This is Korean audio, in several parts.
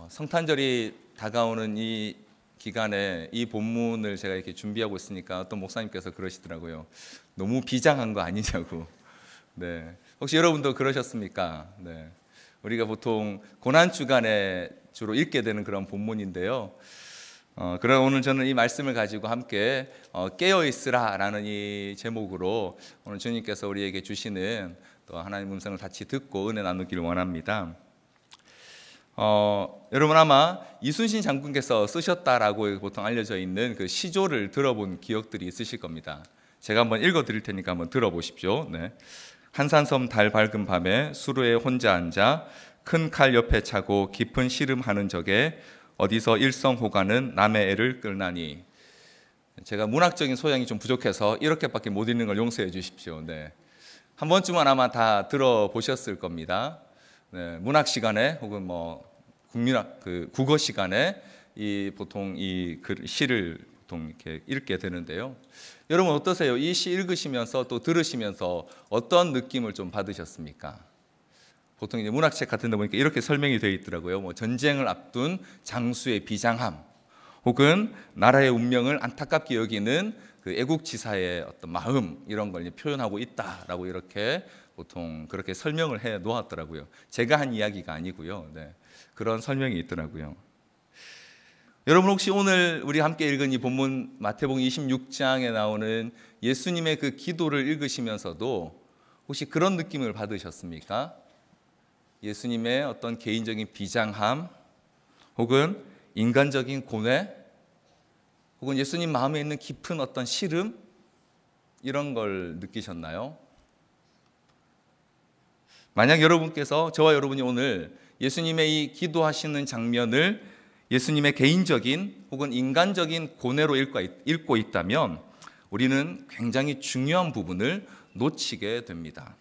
성탄절이 다가오는 이 기간에 이 본문을 제가 이렇게 준비하고 있으니까 어떤 목사님께서 그러시더라고요. 너무 비장한 거 아니냐고. 네. 혹시 여러분도 그러셨습니까? 네. 우리가 보통 고난 주간에 주로 읽게 되는 그런 본문인데요. 그럼 오늘 저는 이 말씀을 가지고 함께 깨어 있으라라는 이 제목으로 오늘 주님께서 우리에게 주시는 또 하나님 음성을 같이 듣고 은혜 나누기를 원합니다. 여러분 아마 이순신 장군께서 쓰셨다라고 보통 알려져 있는 그 시조를 들어본 기억들이 있으실 겁니다. 제가 한번 읽어드릴 테니까 한번 들어보십시오. 네. 한산섬 달 밝은 밤에 수루에 혼자 앉아 큰 칼 옆에 차고 깊은 씨름하는 적에 어디서 일성호가는 남의 애를 끌나니. 제가 문학적인 소양이 좀 부족해서 이렇게밖에 못 읽는 걸 용서해 주십시오. 네. 한 번쯤은 아마 다 들어보셨을 겁니다. 네, 문학 시간에 혹은 뭐 국민학 국어 시간에 보통 이 시를 보통 이렇게 읽게 되는데요. 여러분 어떠세요? 이 시 읽으시면서 또 들으시면서 어떤 느낌을 좀 받으셨습니까? 보통 이제 문학책 같은 데 보니까 이렇게 설명이 되어 있더라고요. 뭐 전쟁을 앞둔 장수의 비장함, 혹은 나라의 운명을 안타깝게 여기는 그 애국지사의 어떤 마음, 이런 걸 표현하고 있다라고 이렇게 보통 그렇게 설명을 해 놓았더라고요. 제가 한 이야기가 아니고요. 네, 그런 설명이 있더라고요. 여러분 혹시 오늘 우리 함께 읽은 이 본문 마태복음 26장에 나오는 예수님의 그 기도를 읽으시면서도 혹시 그런 느낌을 받으셨습니까? 예수님의 어떤 개인적인 비장함, 혹은 인간적인 고뇌, 혹은 예수님 마음에 있는 깊은 어떤 시름, 이런 걸 느끼셨나요? 만약 여러분께서, 저와 여러분이 오늘 예수님의 이 기도하시는 장면을 예수님의 개인적인 혹은 인간적인 고뇌로 읽고 있다면 우리는 굉장히 중요한 부분을 놓치게 됩니다.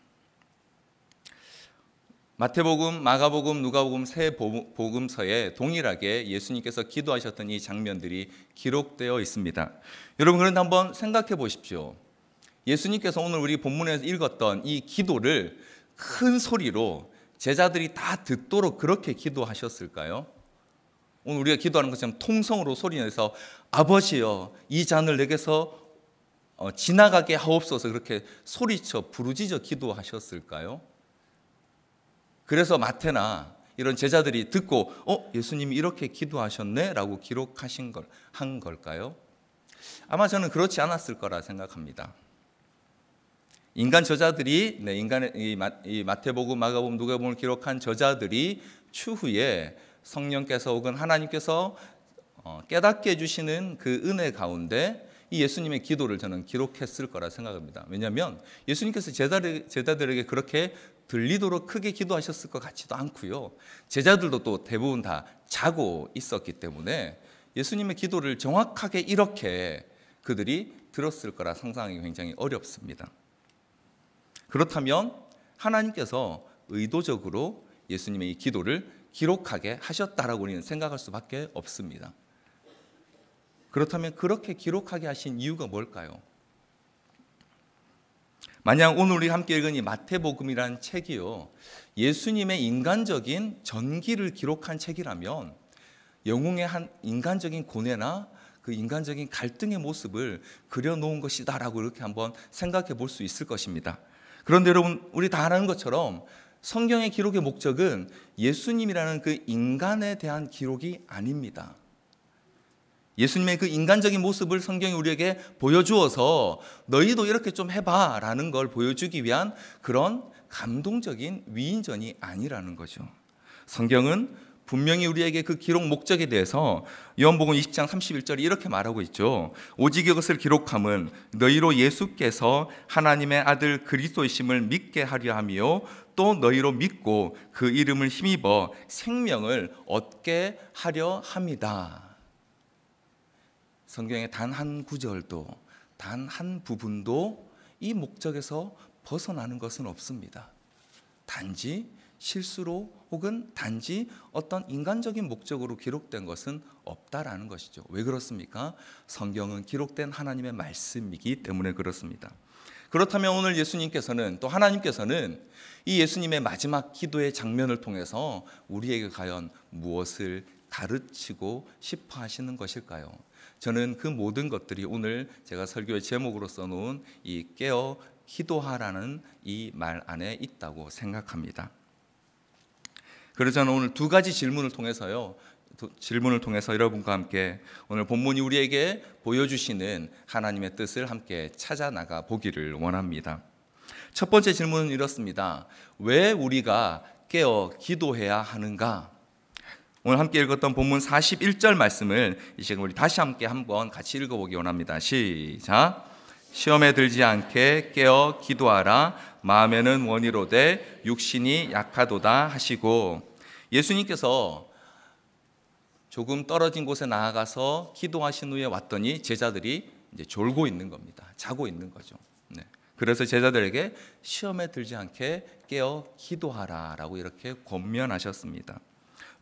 마태복음, 마가복음, 누가복음 세 복음서에 동일하게 예수님께서 기도하셨던 이 장면들이 기록되어 있습니다. 여러분 그런데 한번 생각해 보십시오. 예수님께서 오늘 우리 본문에서 읽었던 이 기도를 큰 소리로 제자들이 다 듣도록 그렇게 기도하셨을까요? 오늘 우리가 기도하는 것처럼 통성으로 소리내서 아버지여 이 잔을 내게서 지나가게 하옵소서 그렇게 소리쳐 부르짖어 기도하셨을까요? 그래서 마태나 이런 제자들이 듣고 예수님이 이렇게 기도하셨네 라고 한 걸까요? 아마 저는 그렇지 않았을 거라 생각합니다. 인간 저자들이, 이 마태복음, 마가복음, 누가복음을 기록한 저자들이 추후에 성령께서 혹은 하나님께서 깨닫게 해주시는 그 은혜 가운데 이 예수님의 기도를 저는 기록했을 거라 생각합니다. 왜냐하면 예수님께서 제자들에게 그렇게 들리도록 크게 기도하셨을 것 같지도 않고요. 제자들도 또 대부분 다 자고 있었기 때문에 예수님의 기도를 정확하게 이렇게 그들이 들었을 거라 상상하기 굉장히 어렵습니다. 그렇다면 하나님께서 의도적으로 예수님의 이 기도를 기록하게 하셨다라고 우리는 생각할 수밖에 없습니다. 그렇다면 그렇게 기록하게 하신 이유가 뭘까요? 만약 오늘 우리 함께 읽은 이 마태복음이라는 책이요, 예수님의 인간적인 전기를 기록한 책이라면 영웅의 한 인간적인 고뇌나 그 인간적인 갈등의 모습을 그려놓은 것이다라고 이렇게 한번 생각해 볼 수 있을 것입니다. 그런데 여러분 우리 다 아는 것처럼 성경의 기록의 목적은 예수님이라는 그 인간에 대한 기록이 아닙니다. 예수님의 그 인간적인 모습을 성경이 우리에게 보여주어서 너희도 이렇게 좀 해봐 라는 걸 보여주기 위한 그런 감동적인 위인전이 아니라는 거죠. 성경은 분명히 우리에게 그 기록 목적에 대해서 요한복음 20장 31절이 이렇게 말하고 있죠. 오직 이것을 기록함은 너희로 예수께서 하나님의 아들 그리스도이심을 믿게 하려 하며 또 너희로 믿고 그 이름을 힘입어 생명을 얻게 하려 함이다. 성경의 단 한 구절도, 단 한 부분도 이 목적에서 벗어나는 것은 없습니다. 단지 실수로 혹은 단지 어떤 인간적인 목적으로 기록된 것은 없다라는 것이죠. 왜 그렇습니까? 성경은 기록된 하나님의 말씀이기 때문에 그렇습니다. 그렇다면 오늘 예수님께서는, 또 하나님께서는 이 예수님의 마지막 기도의 장면을 통해서 우리에게 과연 무엇을 가르치고 싶어 하시는 것일까요? 저는 그 모든 것들이 오늘 제가 설교의 제목으로 써놓은 이 깨어 기도하라는 이 말 안에 있다고 생각합니다. 그래서 저는 오늘 두 가지 질문을 통해서 여러분과 함께 오늘 본문이 우리에게 보여주시는 하나님의 뜻을 함께 찾아나가 보기를 원합니다. 첫 번째 질문은 이렇습니다. 왜 우리가 깨어 기도해야 하는가? 오늘 함께 읽었던 본문 41절 말씀을 이 시간 우리 다시 함께 한번 같이 읽어보기 원합니다. 시작. 시험에 들지 않게 깨어 기도하라. 마음에는 원이로되 육신이 약하도다 하시고, 예수님께서 조금 떨어진 곳에 나아가서 기도하신 후에 왔더니 제자들이 이제 졸고 있는 겁니다. 자고 있는 거죠. 네. 그래서 제자들에게 시험에 들지 않게 깨어 기도하라라고 이렇게 권면하셨습니다.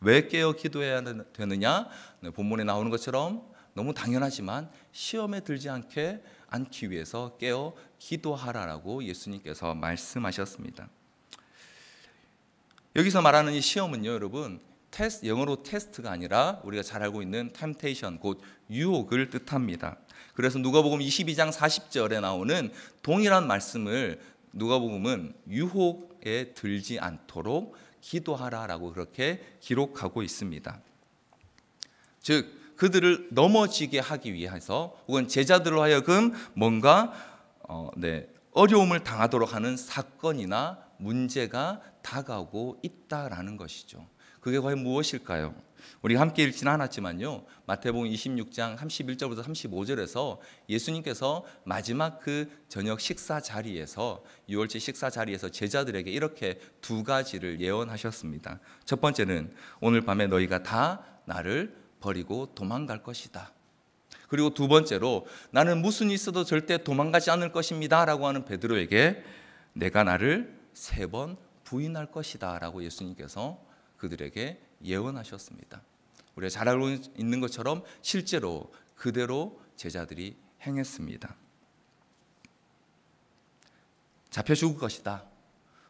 왜 깨어 기도해야 되느냐? 네, 본문에 나오는 것처럼 너무 당연하지만 시험에 들지 않기 위해서 깨어 기도하라라고 예수님께서 말씀하셨습니다. 여기서 말하는 이 시험은요, 여러분, 영어로 테스트가 아니라 우리가 잘 알고 있는 temptation, 곧 유혹을 뜻합니다. 그래서 누가복음 22장 40절에 나오는 동일한 말씀을 누가복음은 유혹에 들지 않도록 기도하라라고 그렇게 기록하고 있습니다. 즉 그들을 넘어지게 하기 위해서, 혹은 제자들로 하여금 뭔가 어려움을 당하도록 하는 사건이나 문제가 다가오고 있다라는 것이죠. 그게 과연 무엇일까요? 우리 함께 읽지는 않았지만요, 마태복음 26장 31절부터 35절에서 예수님께서 마지막 그 저녁 식사 자리에서, 유월절 식사 자리에서 제자들에게 이렇게 두 가지를 예언하셨습니다. 첫 번째는 오늘 밤에 너희가 다 나를 버리고 도망갈 것이다. 그리고 두 번째로 나는 무슨 일이 있어도 절대 도망가지 않을 것입니다 라고 하는 베드로에게 내가 나를 3번 부인할 것이다 라고 예수님께서 그들에게 예언하셨습니다. 우리가 잘 알고 있는 것처럼 실제로 그대로 제자들이 행했습니다. 잡혀 죽을 것이다.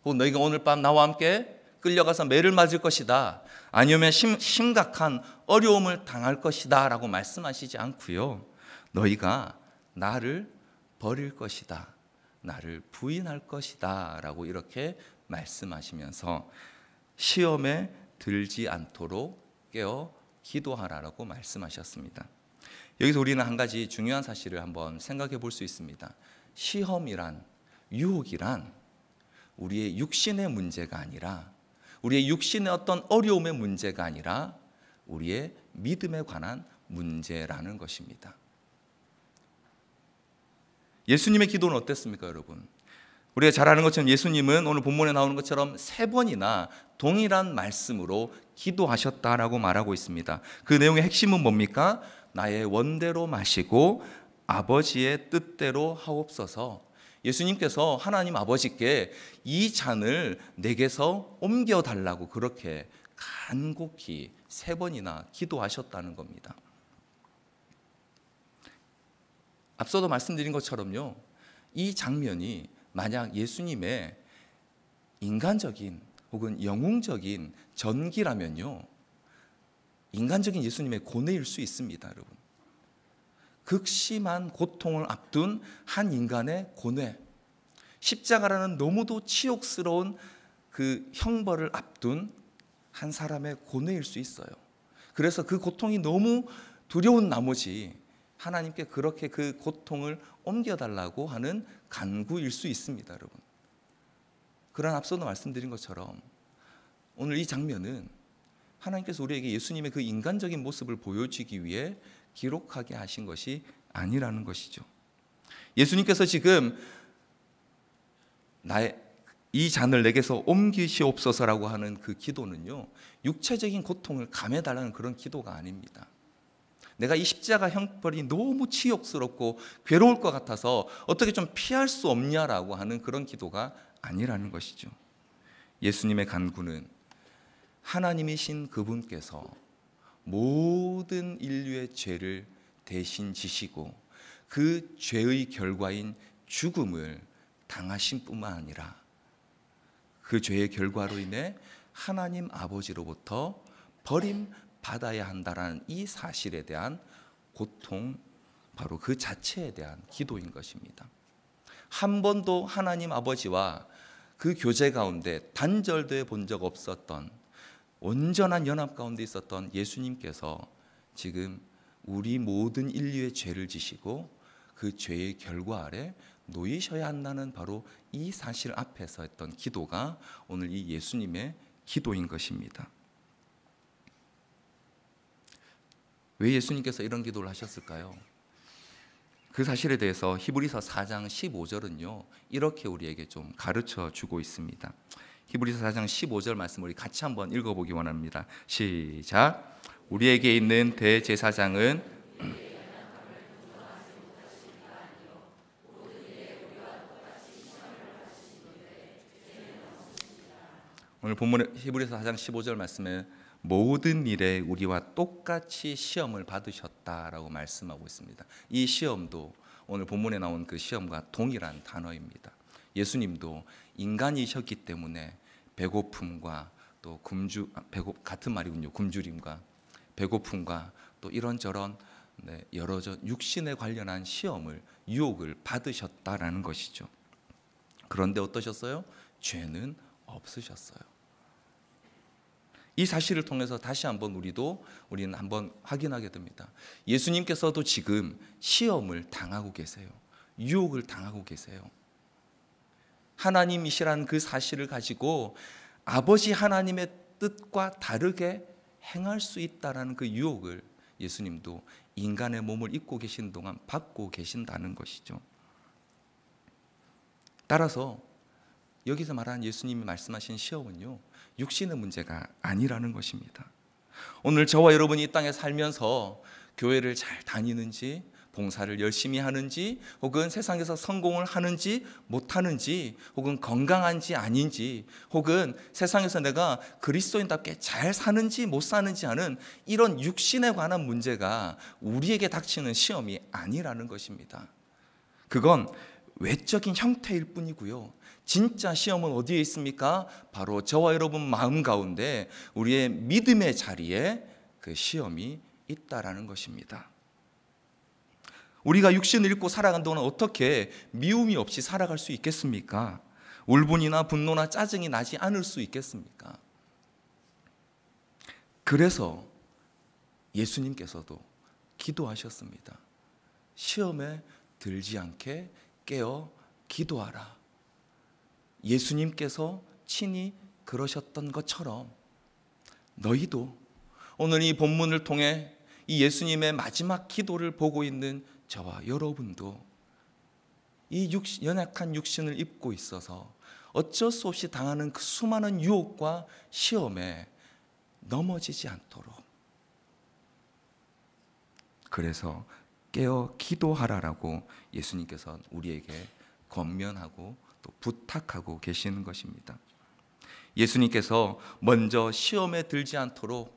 혹은 너희가 오늘 밤 나와 함께 끌려가서 매를 맞을 것이다. 아니면 심각한 어려움을 당할 것이다 라고 말씀하시지 않고요, 너희가 나를 버릴 것이다, 나를 부인할 것이다 라고 이렇게 말씀하시면서 시험에 들지 않도록 깨어 기도하라라고 말씀하셨습니다. 여기서 우리는 한 가지 중요한 사실을 한번 생각해 볼 수 있습니다. 시험이란, 유혹이란 우리의 육신의 문제가 아니라, 우리의 육신의 어떤 어려움의 문제가 아니라 우리의 믿음에 관한 문제라는 것입니다. 예수님의 기도는 어땠습니까, 여러분? 우리가 잘 아는 것처럼 예수님은 오늘 본문에 나오는 것처럼 3번이나 동일한 말씀으로 기도하셨다라고 말하고 있습니다. 그 내용의 핵심은 뭡니까? 나의 원대로 마시고 아버지의 뜻대로 하옵소서. 예수님께서 하나님 아버지께 이 잔을 내게서 옮겨달라고 그렇게 간곡히 3번이나 기도하셨다는 겁니다. 앞서도 말씀드린 것처럼요, 이 장면이 만약 예수님의 인간적인 혹은 영웅적인 전기라면요, 인간적인 예수님의 고뇌일 수 있습니다, 여러분. 극심한 고통을 앞둔 한 인간의 고뇌, 십자가라는 너무도 치욕스러운 그 형벌을 앞둔 한 사람의 고뇌일 수 있어요. 그래서 그 고통이 너무 두려운 나머지 하나님께 그렇게 그 고통을 옮겨달라고 하는 간구일 수 있습니다, 여러분. 그러나 앞서도 말씀드린 것처럼 오늘 이 장면은 하나님께서 우리에게 예수님의 그 인간적인 모습을 보여주기 위해 기록하게 하신 것이 아니라는 것이죠. 예수님께서 지금 이 잔을 내게서 옮기시옵소서라고 하는 그 기도는요, 육체적인 고통을 감해달라는 그런 기도가 아닙니다. 내가 이 십자가 형벌이 너무 치욕스럽고 괴로울 것 같아서 어떻게 좀 피할 수 없냐라고 하는 그런 기도가 아니라는 것이죠. 예수님의 간구는 하나님이신 그분께서 모든 인류의 죄를 대신 지시고 그 죄의 결과인 죽음을 당하신 뿐만 아니라 그 죄의 결과로 인해 하나님 아버지로부터 버림받아야 한다는 이 사실에 대한 고통, 바로 그 자체에 대한 기도인 것입니다. 한 번도 하나님 아버지와 그 교제 가운데 단절돼 본 적 없었던 온전한 연합 가운데 있었던 예수님께서 지금 우리 모든 인류의 죄를 지시고 그 죄의 결과 아래 놓이셔야 한다는 바로 이 사실 앞에서 했던 기도가 오늘 이 예수님의 기도인 것입니다. 왜 예수님께서 이런 기도를 하셨을까요? 그 사실에 대해서 히브리서 4장 15절은요 이렇게 우리에게 좀 가르쳐 주고 있습니다. 히브리서 4장 15절 말씀 우리 같이 한번 읽어보기 원합니다. 시작. 우리에게 있는 대제사장은 오늘 본문의 히브리서 4장 15절 말씀에 모든 일에 우리와 똑같이 시험을 받으셨다라고 말씀하고 있습니다. 이 시험도 오늘 본문에 나온 그 시험과 동일한 단어입니다. 예수님도 인간이셨기 때문에 배고픔과 또 같은 말이군요. 굶주림과 배고픔과 또 이런저런 여러 육신에 관련한 시험을 유혹을 받으셨다라는 것이죠. 그런데 어떠셨어요? 죄는 없으셨어요. 이 사실을 통해서 다시 한번 우리는 한번 확인하게 됩니다. 예수님께서도 지금 시험을 당하고 계세요. 유혹을 당하고 계세요. 하나님이시란 그 사실을 가지고 아버지 하나님의 뜻과 다르게 행할 수 있다라는 그 유혹을 예수님도 인간의 몸을 입고 계신 동안 받고 계신다는 것이죠. 따라서 여기서 말하는 예수님이 말씀하신 시험은요 육신의 문제가 아니라는 것입니다. 오늘 저와 여러분이 이 땅에 살면서 교회를 잘 다니는지, 봉사를 열심히 하는지, 혹은 세상에서 성공을 하는지 못하는지, 혹은 건강한지 아닌지, 혹은 세상에서 내가 그리스도인답게 잘 사는지 못 사는지 하는 이런 육신에 관한 문제가 우리에게 닥치는 시험이 아니라는 것입니다. 그건 외적인 형태일 뿐이고요. 진짜 시험은 어디에 있습니까? 바로 저와 여러분 마음 가운데 우리의 믿음의 자리에 그 시험이 있다라는 것입니다. 우리가 육신을 입고 살아간 동안 어떻게 미움이 없이 살아갈 수 있겠습니까? 울분이나 분노나 짜증이 나지 않을 수 있겠습니까? 그래서 예수님께서도 기도하셨습니다. 시험에 들지 않게 깨어 기도하라. 예수님께서 친히 그러셨던 것처럼 너희도 오늘 이 본문을 통해 이 예수님의 마지막 기도를 보고 있는 저와 여러분도 이 연약한 육신을 입고 있어서 어쩔 수 없이 당하는 그 수많은 유혹과 시험에 넘어지지 않도록, 그래서 깨어 기도하라라고 예수님께서 우리에게 권면하고 또 부탁하고 계시는 것입니다. 예수님께서 먼저 시험에 들지 않도록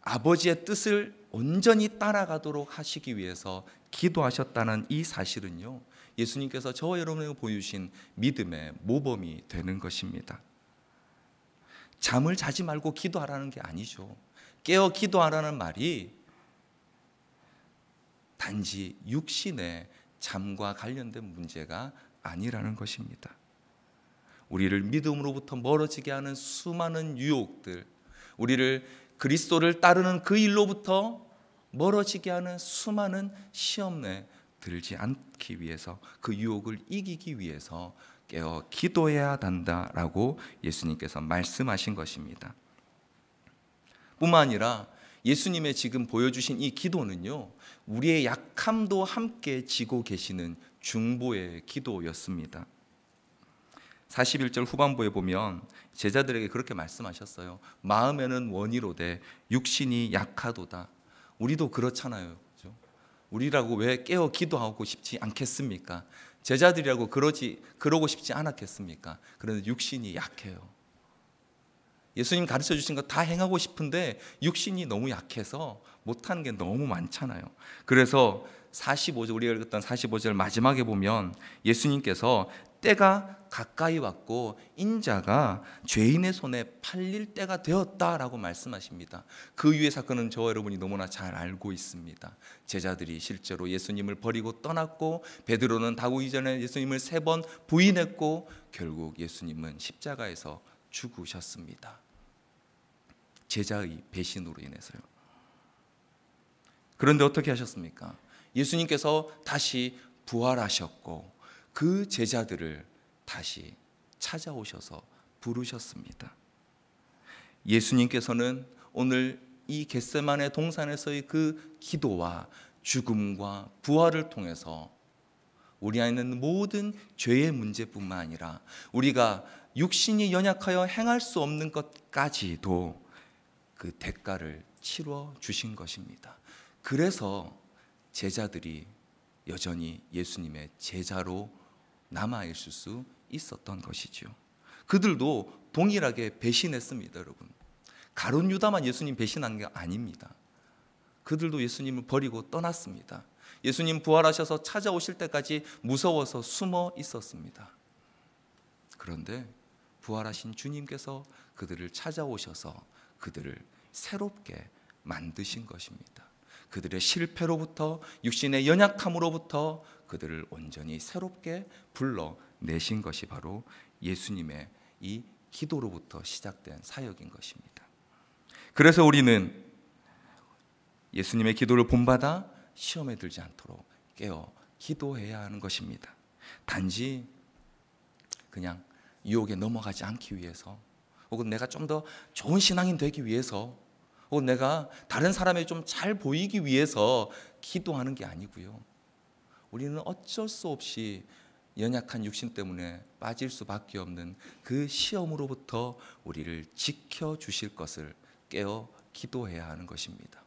아버지의 뜻을 온전히 따라가도록 하시기 위해서 기도하셨다는 이 사실은요 예수님께서 저와 여러분에게 보여주신 믿음의 모범이 되는 것입니다. 잠을 자지 말고 기도하라는 게 아니죠. 깨어 기도하라는 말이 단지 육신의 잠과 관련된 문제가 아니라는 것입니다. 우리를 믿음으로부터 멀어지게 하는 수많은 유혹들, 우리를 그리스도를 따르는 그 일로부터 멀어지게 하는 수많은 시험에 들지 않기 위해서, 그 유혹을 이기기 위해서 깨어 기도해야 한다라고 예수님께서 말씀하신 것입니다. 뿐만 아니라 예수님의 지금 보여주신 이 기도는요 우리의 약함도 함께 지고 계시는 중보의 기도였습니다. 41절 후반부에 보면 제자들에게 그렇게 말씀하셨어요. 마음에는 원이로되 육신이 약하도다. 우리도 그렇잖아요. 그렇죠? 우리라고 왜 깨어 기도하고 싶지 않겠습니까? 제자들이라고 그러고 싶지 않았겠습니까? 그런데 육신이 약해요. 예수님 가르쳐 주신 거 다 행하고 싶은데 육신이 너무 약해서 못하는 게 너무 많잖아요. 그래서 45절, 우리가 읽었던 45절 마지막에 보면 예수님께서 때가 가까이 왔고 인자가 죄인의 손에 팔릴 때가 되었다라고 말씀하십니다. 그 위의 사건은 저와 여러분이 너무나 잘 알고 있습니다. 제자들이 실제로 예수님을 버리고 떠났고, 베드로는 다구기 전에 예수님을 3번 부인했고, 결국 예수님은 십자가에서 죽으셨습니다. 제자의 배신으로 인해서요. 그런데 어떻게 하셨습니까? 예수님께서 다시 부활하셨고 그 제자들을 다시 찾아오셔서 부르셨습니다. 예수님께서는 오늘 이 겟세마네 동산에서의 그 기도와 죽음과 부활을 통해서 우리 안에 있는 모든 죄의 문제뿐만 아니라 우리가 육신이 연약하여 행할 수 없는 것까지도 그 대가를 치러 주신 것입니다. 그래서 제자들이 여전히 예수님의 제자로 남아있을 수 있었던 것이죠. 그들도 동일하게 배신했습니다. 여러분, 가룟 유다만 예수님 배신한 게 아닙니다. 그들도 예수님을 버리고 떠났습니다. 예수님 부활하셔서 찾아오실 때까지 무서워서 숨어 있었습니다. 그런데 부활하신 주님께서 그들을 찾아오셔서 그들을 새롭게 만드신 것입니다. 그들의 실패로부터, 육신의 연약함으로부터 그들을 온전히 새롭게 불러내신 것이 바로 예수님의 이 기도로부터 시작된 사역인 것입니다. 그래서 우리는 예수님의 기도를 본받아 시험에 들지 않도록 깨어 기도해야 하는 것입니다. 단지 그냥 유혹에 넘어가지 않기 위해서, 혹은 내가 좀 더 좋은 신앙인 되기 위해서, 혹은 내가 다른 사람에게 좀 잘 보이기 위해서 기도하는 게 아니고요. 우리는 어쩔 수 없이 연약한 육신 때문에 빠질 수밖에 없는 그 시험으로부터 우리를 지켜주실 것을 깨어 기도해야 하는 것입니다.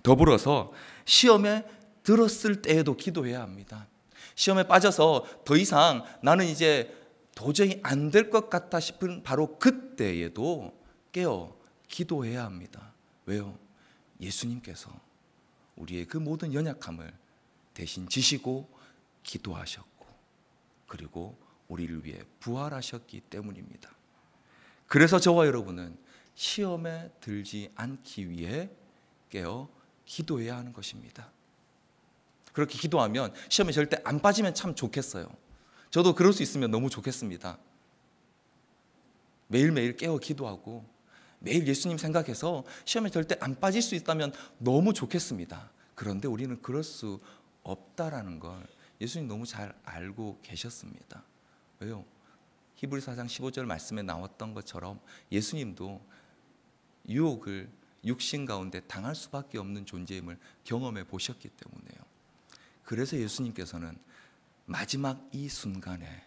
더불어서 시험에 들었을 때에도 기도해야 합니다. 시험에 빠져서 더 이상 나는 이제 도저히 안 될 것 같다 싶은 바로 그때에도 깨어 기도해야 합니다. 왜요? 예수님께서 우리의 그 모든 연약함을 대신 지시고 기도하셨고, 그리고 우리를 위해 부활하셨기 때문입니다. 그래서 저와 여러분은 시험에 들지 않기 위해 깨어 기도해야 하는 것입니다. 그렇게 기도하면 시험에 절대 안 빠지면 참 좋겠어요. 저도 그럴 수 있으면 너무 좋겠습니다. 매일매일 깨어 기도하고 매일 예수님 생각해서 시험에 절대 안 빠질 수 있다면 너무 좋겠습니다. 그런데 우리는 그럴 수 없다라는 걸 예수님 너무 잘 알고 계셨습니다. 왜요? 히브리서 4장 15절 말씀에 나왔던 것처럼 예수님도 유혹을 육신 가운데 당할 수밖에 없는 존재임을 경험해 보셨기 때문에요. 그래서 예수님께서는 마지막 이 순간에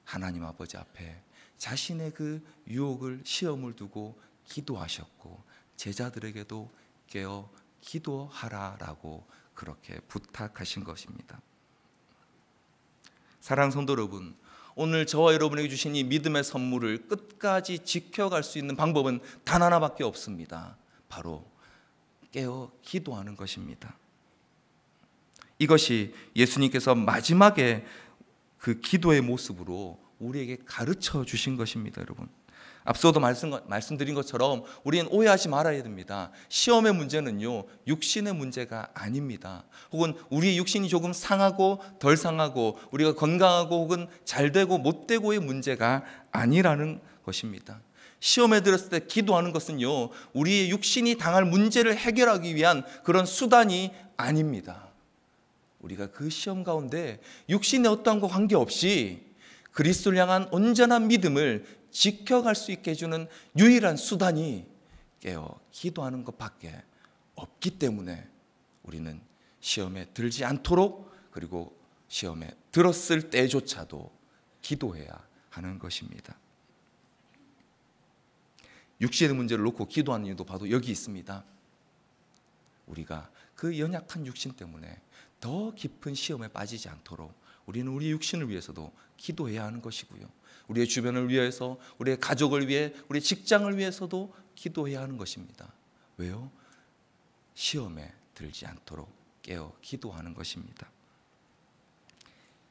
하나님 아버지 앞에 자신의 그 유혹을, 시험을 두고 기도하셨고, 제자들에게도 깨어 기도하라라고 그렇게 부탁하신 것입니다. 사랑하는 성도 여러분, 오늘 저와 여러분에게 주신 이 믿음의 선물을 끝까지 지켜갈 수 있는 방법은 단 하나밖에 없습니다. 바로 깨어 기도하는 것입니다. 이것이 예수님께서 마지막에 그 기도의 모습으로 우리에게 가르쳐 주신 것입니다. 여러분, 앞서도 말씀드린 것처럼 우리는 오해하지 말아야 됩니다. 시험의 문제는요, 육신의 문제가 아닙니다. 혹은 우리의 육신이 조금 상하고 덜 상하고 우리가 건강하고 혹은 잘 되고 못 되고의 문제가 아니라는 것입니다. 시험에 들었을 때 기도하는 것은요, 우리의 육신이 당할 문제를 해결하기 위한 그런 수단이 아닙니다. 우리가 그 시험 가운데 육신의 어떠한 것과 관계없이 그리스도를 향한 온전한 믿음을 지켜갈 수 있게 해주는 유일한 수단이 깨어 기도하는 것밖에 없기 때문에 우리는 시험에 들지 않도록, 그리고 시험에 들었을 때조차도 기도해야 하는 것입니다. 육신의 문제를 놓고 기도하는 이유도 바로 여기 있습니다. 우리가 그 연약한 육신 때문에 더 깊은 시험에 빠지지 않도록 우리는 우리 육신을 위해서도 기도해야 하는 것이고요, 우리의 주변을 위해서, 우리의 가족을 위해, 우리의 직장을 위해서도 기도해야 하는 것입니다. 왜요? 시험에 들지 않도록 깨어 기도하는 것입니다.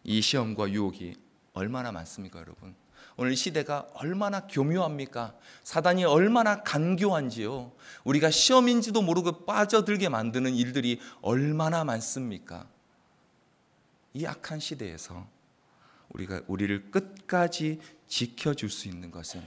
이 시험과 유혹이 얼마나 많습니까, 여러분? 오늘 이 시대가 얼마나 교묘합니까? 사단이 얼마나 간교한지요. 우리가 시험인지도 모르고 빠져들게 만드는 일들이 얼마나 많습니까? 이 악한 시대에서 우리를 끝까지 지켜줄 수 있는 것은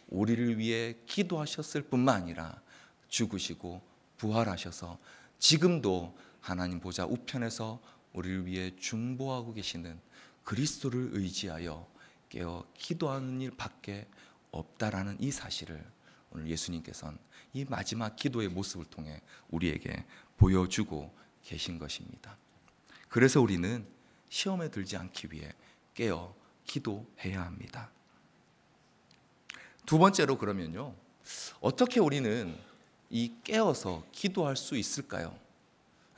우리를 위해 기도하셨을 뿐만 아니라 죽으시고 부활하셔서 지금도 하나님 보좌 우편에서 우리를 위해 중보하고 계시는 그리스도를 의지하여 깨어 기도하는 일밖에 없다라는 이 사실을 오늘 예수님께서는 이 마지막 기도의 모습을 통해 우리에게 보여주고 계신 것입니다. 그래서 우리는 시험에 들지 않기 위해 깨어 기도해야 합니다. 두 번째로, 그러면요, 어떻게 우리는 이 깨어서 기도할 수 있을까요?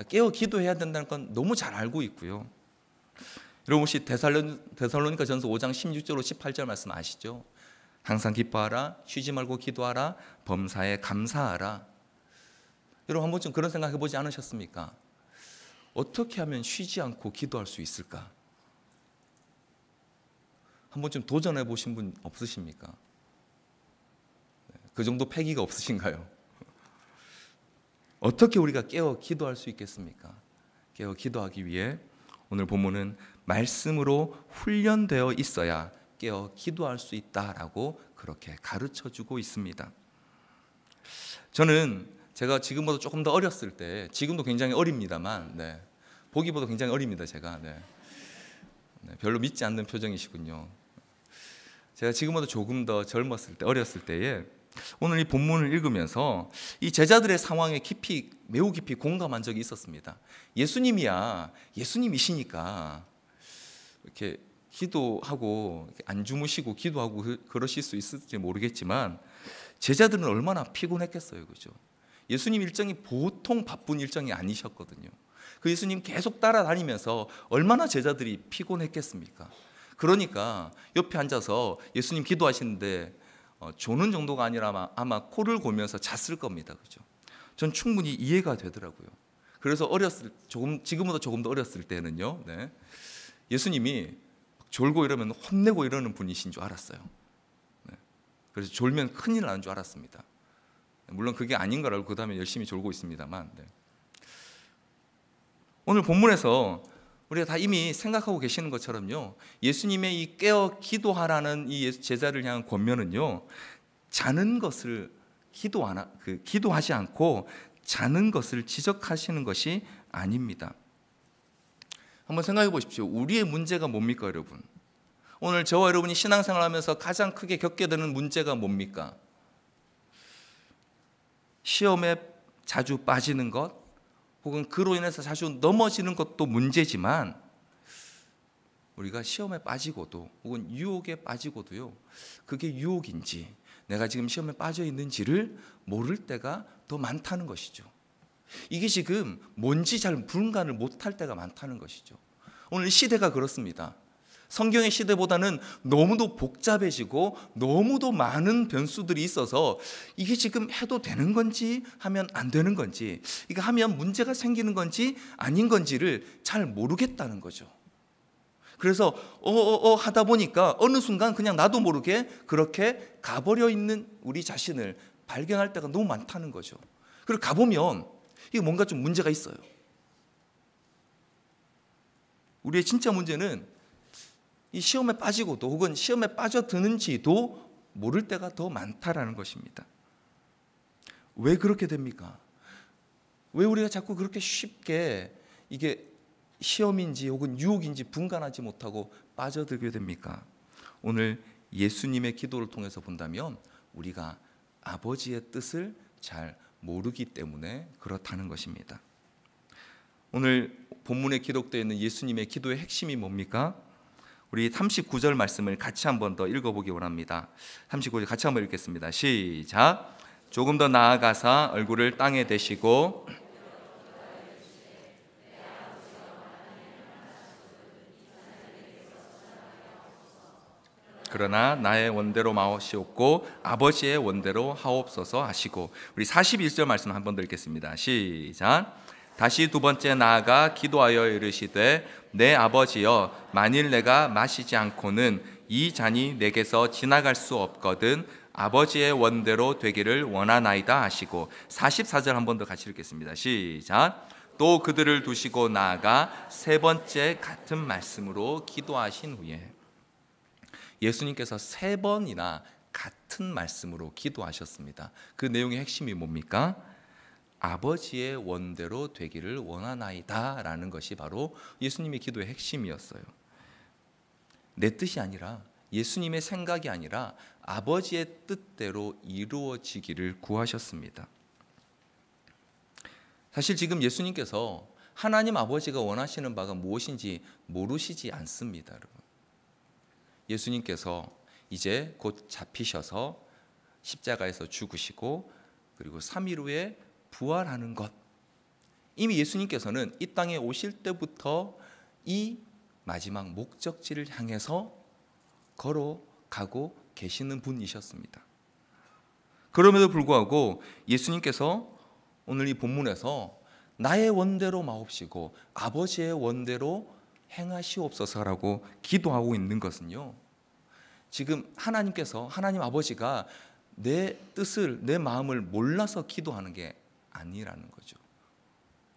깨어 기도해야 된다는 건 너무 잘 알고 있고요. 여러분 혹시 데살로니가전서 5장 16절 18절 말씀 아시죠? 항상 기뻐하라, 쉬지 말고 기도하라, 범사에 감사하라. 여러분 한 번쯤 그런 생각 해보지 않으셨습니까? 어떻게 하면 쉬지 않고 기도할 수 있을까? 한 번쯤 도전해 보신 분 없으십니까? 그 정도 패기가 없으신가요? 어떻게 우리가 깨어 기도할 수 있겠습니까? 깨어 기도하기 위해 오늘 본문은 말씀으로 훈련되어 있어야 깨어 기도할 수 있다라고 그렇게 가르쳐주고 있습니다. 저는 제가 지금보다 조금 더 어렸을 때, 지금도 굉장히 어립니다만, 보기보다 굉장히 어립니다, 제가. 별로 믿지 않는 표정이시군요. 제가 지금보다 조금 더 젊었을 때, 어렸을 때에 오늘 이 본문을 읽으면서 이 제자들의 상황에 매우 깊이 공감한 적이 있었습니다. 예수님이시니까 이렇게 기도하고 안 주무시고 기도하고 그러실 수 있을지 모르겠지만 제자들은 얼마나 피곤했겠어요, 그죠? 예수님 일정이 보통 바쁜 일정이 아니셨거든요. 그 예수님 계속 따라다니면서 얼마나 제자들이 피곤했겠습니까? 그러니까 옆에 앉아서 예수님 기도하시는데 조는 정도가 아니라 아마 코를 골면서 잤을 겁니다, 그죠? 전 충분히 이해가 되더라고요. 그래서 지금보다 조금 더 어렸을 때는요, 예수님이 졸고 이러면 혼내고 이러는 분이신 줄 알았어요. 그래서 졸면 큰일 나는 줄 알았습니다. 물론 그게 아닌 걸 알고 그 다음에 열심히 졸고 있습니다만, 오늘 본문에서 우리가 다 이미 생각하고 계시는 것처럼요, 예수님의 이 깨어 기도하라는 이 제자를 향한 권면은요, 자는 것을 기도하지 않고 자는 것을 지적하시는 것이 아닙니다. 한번 생각해 보십시오. 우리의 문제가 뭡니까, 여러분? 오늘 저와 여러분이 신앙생활하면서 가장 크게 겪게 되는 문제가 뭡니까? 시험에 자주 빠지는 것, 혹은 그로 인해서 자주 넘어지는 것도 문제지만, 우리가 시험에 빠지고도 혹은 유혹에 빠지고도요, 그게 유혹인지 내가 지금 시험에 빠져 있는지를 모를 때가 더 많다는 것이죠. 이게 지금 뭔지 잘 분간을 못할 때가 많다는 것이죠. 오늘 시대가 그렇습니다. 성경의 시대보다는 너무도 복잡해지고 너무도 많은 변수들이 있어서 이게 지금 해도 되는 건지 하면 안 되는 건지, 이거 하면 문제가 생기는 건지 아닌 건지를 잘 모르겠다는 거죠. 그래서 하다 보니까 어느 순간 그냥 나도 모르게 그렇게 가버려 있는 우리 자신을 발견할 때가 너무 많다는 거죠. 그리고 가보면 이게 뭔가 좀 문제가 있어요. 우리의 진짜 문제는 이 시험에 빠지고도 혹은 시험에 빠져드는지도 모를 때가 더 많다라는 것입니다. 왜 그렇게 됩니까? 왜 우리가 자꾸 그렇게 쉽게 이게 시험인지 혹은 유혹인지 분간하지 못하고 빠져들게 됩니까? 오늘 예수님의 기도를 통해서 본다면 우리가 아버지의 뜻을 잘 모르기 때문에 그렇다는 것입니다. 오늘 본문에 기록되어 있는 예수님의 기도의 핵심이 뭡니까? 우리 39절 말씀을 같이 한번 더 읽어보기 원합니다. 39절 같이 한번 읽겠습니다. 시작. 조금 더 나아가사 얼굴을 땅에 대시고 그러나 나의 원대로 마옵시옵고 아버지의 원대로 하옵소서 하시고, 우리 41절 말씀 한번 더 읽겠습니다. 시작. 다시 두 번째 나아가 기도하여 이르시되 내 아버지여, 만일 내가 마시지 않고는 이 잔이 내게서 지나갈 수 없거든 아버지의 원대로 되기를 원하나이다 하시고. 44절 한 번 더 같이 읽겠습니다. 시작. 또 그들을 두시고 나아가 세 번째 같은 말씀으로 기도하신 후에, 예수님께서 세 번이나 같은 말씀으로 기도하셨습니다. 그 내용의 핵심이 뭡니까? 아버지의 원대로 되기를 원하나이다 라는 것이 바로 예수님의 기도의 핵심이었어요. 내 뜻이 아니라, 예수님의 생각이 아니라 아버지의 뜻대로 이루어지기를 구하셨습니다. 사실 지금 예수님께서 하나님 아버지가 원하시는 바가 무엇인지 모르시지 않습니다, 여러분. 예수님께서 이제 곧 잡히셔서 십자가에서 죽으시고 그리고 3일 후에 부활하는 것, 이미 예수님께서는 이 땅에 오실 때부터 이 마지막 목적지를 향해서 걸어가고 계시는 분이셨습니다. 그럼에도 불구하고 예수님께서 오늘 이 본문에서 나의 원대로 마옵시고 아버지의 원대로 행하시옵소서라고 기도하고 있는 것은요, 지금 하나님께서, 하나님 아버지가 내 뜻을, 내 마음을 몰라서 기도하는 게 아니라는 거죠.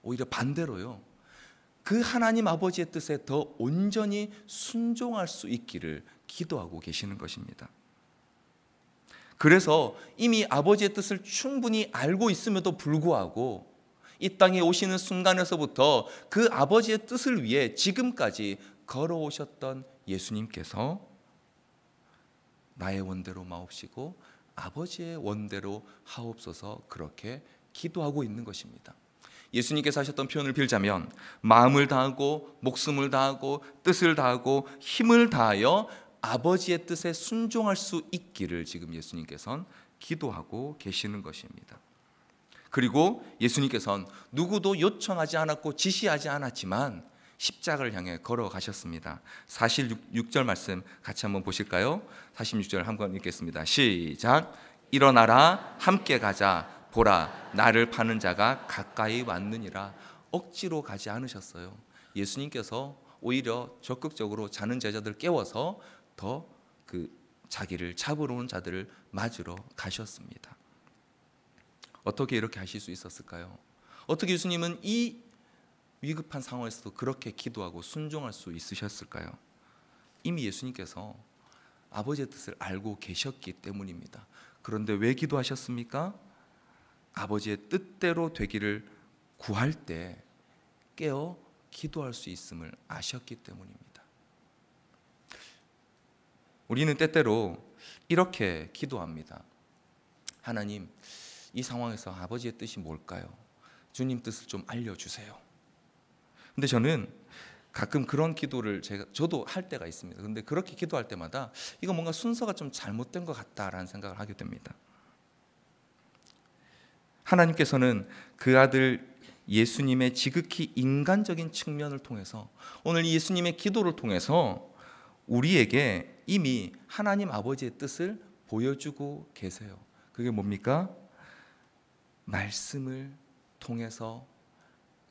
오히려 반대로요, 그 하나님 아버지의 뜻에 더 온전히 순종할 수 있기를 기도하고 계시는 것입니다. 그래서 이미 아버지의 뜻을 충분히 알고 있음에도 불구하고 이 땅에 오시는 순간에서부터 그 아버지의 뜻을 위해 지금까지 걸어오셨던 예수님께서 나의 원대로 마옵시고 아버지의 원대로 하옵소서, 그렇게 기도하고 있는 것입니다. 예수님께서 하셨던 표현을 빌자면 마음을 다하고 목숨을 다하고 뜻을 다하고 힘을 다하여 아버지의 뜻에 순종할 수 있기를 지금 예수님께서는 기도하고 계시는 것입니다. 그리고 예수님께서는 누구도 요청하지 않았고 지시하지 않았지만 십자가를 향해 걸어가셨습니다. 46절 말씀 같이 한번 보실까요? 46절 한번 읽겠습니다. 시작. 일어나라, 함께 가자. 보라, 나를 파는 자가 가까이 왔느니라. 억지로 가지 않으셨어요. 예수님께서 오히려 적극적으로 자는 제자들 깨워서 더 자기를 잡으러 온 자들을 맞으러 가셨습니다. 어떻게 이렇게 하실 수 있었을까요? 어떻게 예수님은 이 위급한 상황에서도 그렇게 기도하고 순종할 수 있으셨을까요? 이미 예수님께서 아버지의 뜻을 알고 계셨기 때문입니다. 그런데 왜 기도하셨습니까? 아버지의 뜻대로 되기를 구할 때 깨어 기도할 수 있음을 아셨기 때문입니다. 우리는 때때로 이렇게 기도합니다. 하나님, 이 상황에서 아버지의 뜻이 뭘까요? 주님 뜻을 좀 알려주세요. 근데 저는 가끔 그런 기도를 저도 할 때가 있습니다. 근데 그렇게 기도할 때마다 이거 뭔가 순서가 좀 잘못된 것 같다라는 생각을 하게 됩니다. 하나님께서는 그 아들 예수님의 지극히 인간적인 측면을 통해서, 오늘 이 예수님의 기도를 통해서 우리에게 이미 하나님 아버지의 뜻을 보여주고 계세요. 그게 뭡니까? 말씀을 통해서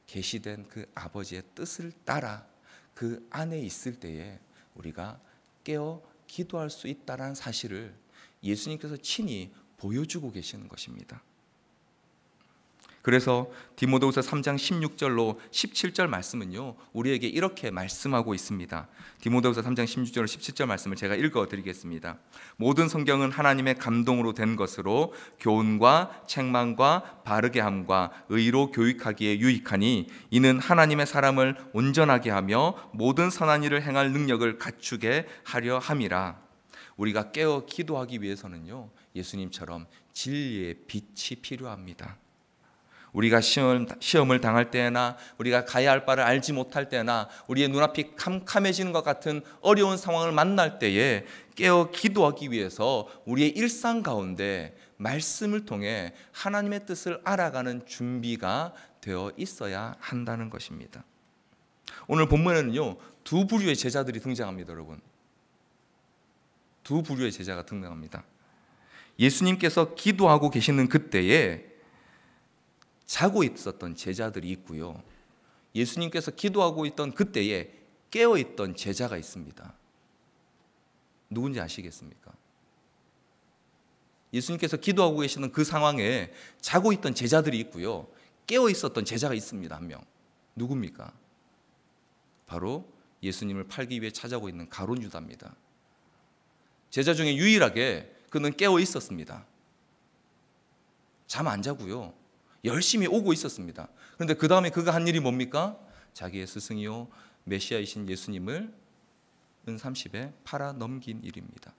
계시된 그 아버지의 뜻을 따라 그 안에 있을 때에 우리가 깨어 기도할 수 있다는 사실을 예수님께서 친히 보여주고 계시는 것입니다. 그래서 디모데후서 3장 16절로 17절 말씀은요, 우리에게 이렇게 말씀하고 있습니다. 디모데후서 3장 16절로 17절 말씀을 제가 읽어드리겠습니다. 모든 성경은 하나님의 감동으로 된 것으로 교훈과 책망과 바르게 함과 의로 교육하기에 유익하니 이는 하나님의 사람을 온전하게 하며 모든 선한 일을 행할 능력을 갖추게 하려 함이라. 우리가 깨어 기도하기 위해서는요, 예수님처럼 진리의 빛이 필요합니다. 우리가 시험을 당할 때나 우리가 가야 할 바를 알지 못할 때나 우리의 눈앞이 캄캄해지는 것 같은 어려운 상황을 만날 때에 깨어 기도하기 위해서 우리의 일상 가운데 말씀을 통해 하나님의 뜻을 알아가는 준비가 되어 있어야 한다는 것입니다. 오늘 본문에는요, 두 부류의 제자들이 등장합니다. 여러분, 두 부류의 제자가 등장합니다. 예수님께서 기도하고 계시는 그때에 자고 있었던 제자들이 있고요. 예수님께서 기도하고 있던 그때에 깨어 있던 제자가 있습니다. 누군지 아시겠습니까? 예수님께서 기도하고 계시는 그 상황에 자고 있던 제자들이 있고요. 깨어 있었던 제자가 있습니다. 한 명. 누굽니까? 바로 예수님을 팔기 위해 찾아오고 있는 가룟 유다입니다. 제자 중에 유일하게 그는 깨어 있었습니다. 잠 안 자고요. 열심히 오고 있었습니다. 그런데 그 다음에 그가 한 일이 뭡니까? 자기의 스승이요 메시아이신 예수님을 은30에 팔아 넘긴 일입니다.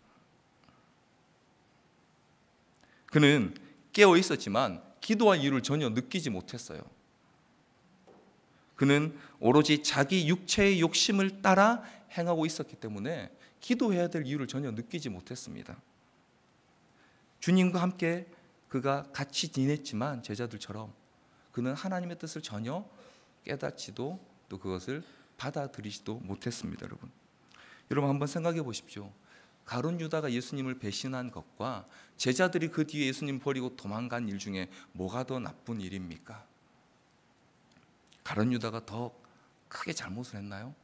그는 깨어 있었지만 기도할 이유를 전혀 느끼지 못했어요. 그는 오로지 자기 육체의 욕심을 따라 행하고 있었기 때문에 기도해야 될 이유를 전혀 느끼지 못했습니다. 주님과 함께 그가 같이 지냈지만 제자들처럼 그는 하나님의 뜻을 전혀 깨닫지도 또 그것을 받아들이지도 못했습니다. 여러분 한번 생각해 보십시오. 가룟 유다가 예수님을 배신한 것과 제자들이 그 뒤에 예수님 버리고 도망간 일 중에 뭐가 더 나쁜 일입니까? 가룟 유다가 더 크게 잘못을 했나요?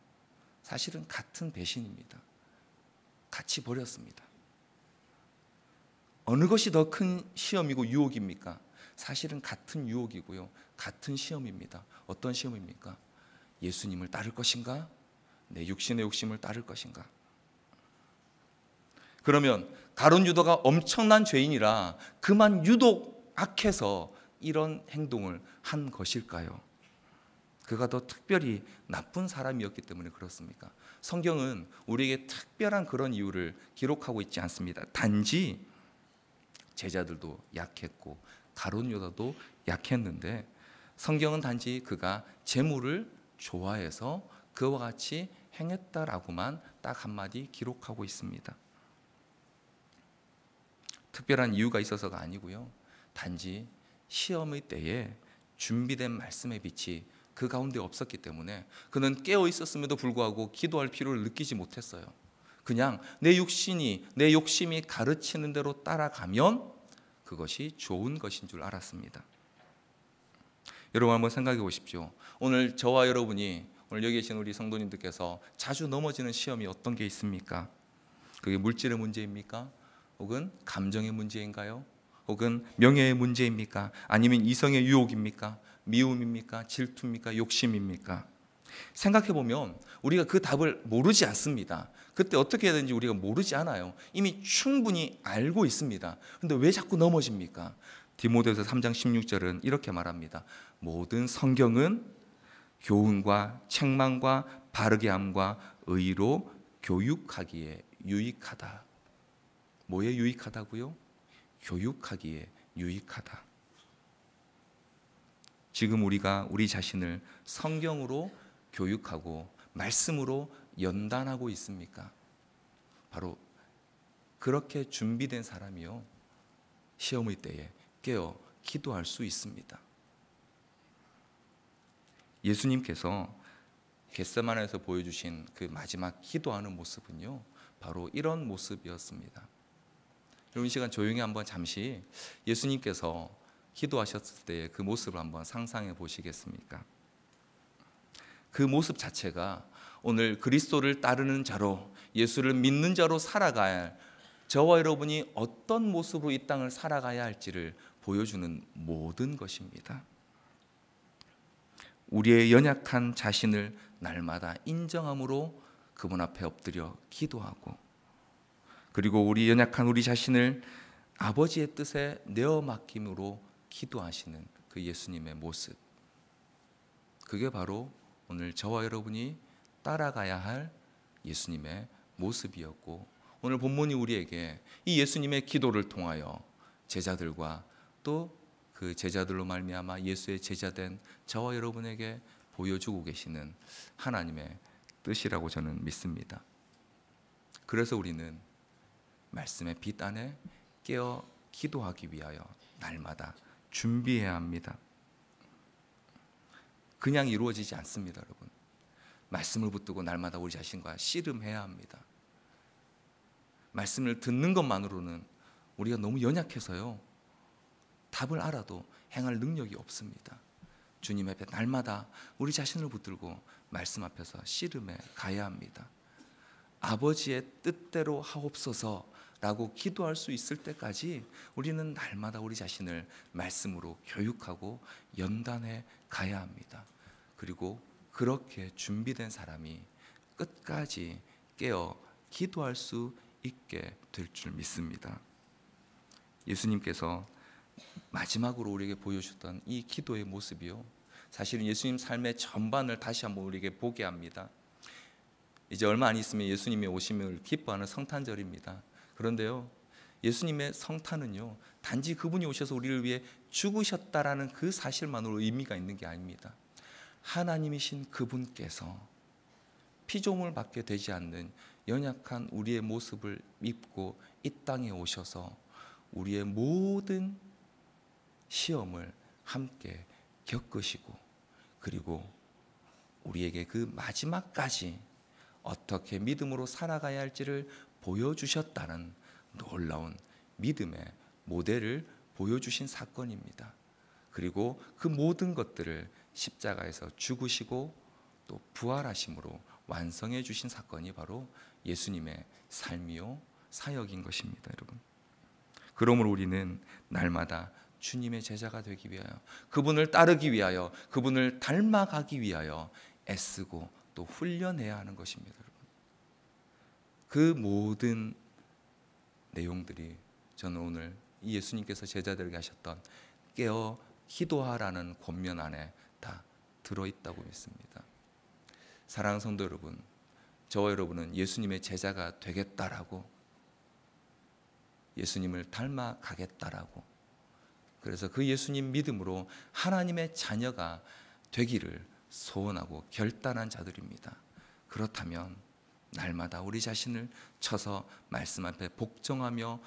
사실은 같은 배신입니다. 같이 버렸습니다. 어느 것이 더 큰 시험이고 유혹입니까? 사실은 같은 유혹이고요. 같은 시험입니다. 어떤 시험입니까? 예수님을 따를 것인가? 내 육신의 욕심을 따를 것인가? 그러면 가룟 유다가 엄청난 죄인이라 그만 유독 악해서 이런 행동을 한 것일까요? 그가 더 특별히 나쁜 사람이었기 때문에 그렇습니까? 성경은 우리에게 특별한 그런 이유를 기록하고 있지 않습니다. 단지 제자들도 약했고 가룟 유다도 약했는데 성경은 단지 그가 재물을 좋아해서 그와 같이 행했다라고만 딱 한마디 기록하고 있습니다. 특별한 이유가 있어서가 아니고요. 단지 시험의 때에 준비된 말씀의 빛이 그 가운데 없었기 때문에 그는 깨어 있었음에도 불구하고 기도할 필요를 느끼지 못했어요. 그냥 내 욕심이 가르치는 대로 따라가면 그것이 좋은 것인 줄 알았습니다. 여러분 한번 생각해 보십시오. 오늘 저와 여러분이 오늘 여기 계신 우리 성도님들께서 자주 넘어지는 시험이 어떤 게 있습니까? 그게 물질의 문제입니까? 혹은 감정의 문제인가요? 혹은 명예의 문제입니까? 아니면 이성의 유혹입니까? 미움입니까? 질투입니까? 욕심입니까? 생각해보면 우리가 그 답을 모르지 않습니다. 그때 어떻게 해야 되는지 우리가 모르지 않아요. 이미 충분히 알고 있습니다. 그런데 왜 자꾸 넘어집니까? 디모데후서 3장 16절은 이렇게 말합니다. 모든 성경은 교훈과 책망과 바르게 함과 의로 교육하기에 유익하다. 뭐에 유익하다고요? 교육하기에 유익하다. 지금 우리가 우리 자신을 성경으로 교육하고 말씀으로 연단하고 있습니까? 바로 그렇게 준비된 사람이요 시험의 때에 깨어 기도할 수 있습니다. 예수님께서 겟세마네에서 보여주신 그 마지막 기도하는 모습은요 바로 이런 모습이었습니다. 여러분 이 시간 조용히 한번 잠시 예수님께서 기도하셨을 때 그 모습을 한번 상상해 보시겠습니까? 그 모습 자체가 오늘 그리스도를 따르는 자로 예수를 믿는 자로 살아가야 할 저와 여러분이 어떤 모습으로 이 땅을 살아가야 할지를 보여주는 모든 것입니다. 우리의 연약한 자신을 날마다 인정함으로 그분 앞에 엎드려 기도하고 그리고 우리 연약한 우리 자신을 아버지의 뜻에 내어 맡김으로 기도하시는 그 예수님의 모습, 그게 바로 오늘 저와 여러분이 따라가야 할 예수님의 모습이었고 오늘 본문이 우리에게 이 예수님의 기도를 통하여 제자들과 또 그 제자들로 말미암아 예수의 제자된 저와 여러분에게 보여주고 계시는 하나님의 뜻이라고 저는 믿습니다. 그래서 우리는 말씀의 빛 안에 깨어 기도하기 위하여 날마다 준비해야 합니다. 그냥 이루어지지 않습니다, 여러분. 말씀을 붙들고 날마다 우리 자신과 씨름해야 합니다. 말씀을 듣는 것만으로는 우리가 너무 연약해서요 답을 알아도 행할 능력이 없습니다. 주님 앞에 날마다 우리 자신을 붙들고 말씀 앞에서 씨름해 가야 합니다. 아버지의 뜻대로 하옵소서라고 기도할 수 있을 때까지 우리는 날마다 우리 자신을 말씀으로 교육하고 연단해 가야 합니다. 그리고 그렇게 준비된 사람이 끝까지 깨어 기도할 수 있게 될 줄 믿습니다. 예수님께서 마지막으로 우리에게 보여주셨던 이 기도의 모습이요, 사실은 예수님 삶의 전반을 다시 한번 우리에게 보게 합니다. 이제 얼마 안 있으면 예수님의 오심을 기뻐하는 성탄절입니다. 그런데요, 예수님의 성탄은요, 단지 그분이 오셔서 우리를 위해 죽으셨다라는 그 사실만으로 의미가 있는 게 아닙니다. 하나님이신 그분께서 피조물 밖에 되지 않는 연약한 우리의 모습을 입고 이 땅에 오셔서 우리의 모든 시험을 함께 겪으시고, 그리고 우리에게 그 마지막까지 어떻게 믿음으로 살아가야 할지를 보여주셨다는 놀라운 믿음의 모델을 보여주신 사건입니다. 그리고 그 모든 것들을 십자가에서 죽으시고 또 부활하심으로 완성해 주신 사건이 바로 예수님의 삶이요 사역인 것입니다, 여러분. 그러므로 우리는 날마다 주님의 제자가 되기 위하여, 그분을 따르기 위하여, 그분을 닮아가기 위하여 애쓰고 또 훈련해야 하는 것입니다, 여러분. 그 모든 내용들이 저는 오늘 이 예수님께서 제자들에게 하셨던 깨어 기도하라는 권면 안에 다 들어있다고 믿습니다. 사랑하는 성도 여러분, 저와 여러분은 예수님의 제자가 되겠다라고, 예수님을 닮아가겠다라고, 그래서 그 예수님 믿음으로 하나님의 자녀가 되기를 소원하고 결단한 자들입니다. 그렇다면 날마다 우리 자신을 쳐서 말씀 앞에 복종하며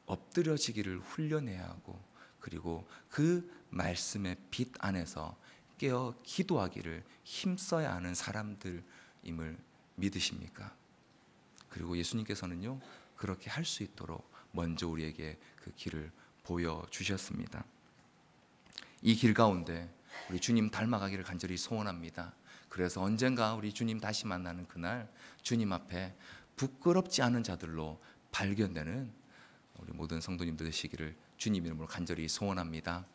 엎드려지기를 훈련해야 하고, 그리고 그 말씀의 빛 안에서 깨어 기도하기를 힘써야 하는 사람들임을 믿으십니까? 그리고 예수님께서는요, 그렇게 할 수 있도록 먼저 우리에게 그 길을 보여주셨습니다. 이 길 가운데 우리 주님 닮아가기를 간절히 소원합니다. 그래서 언젠가 우리 주님 다시 만나는 그날 주님 앞에 부끄럽지 않은 자들로 발견되는 우리 모든 성도님들 되시기를 주님 이름으로 간절히 소원합니다.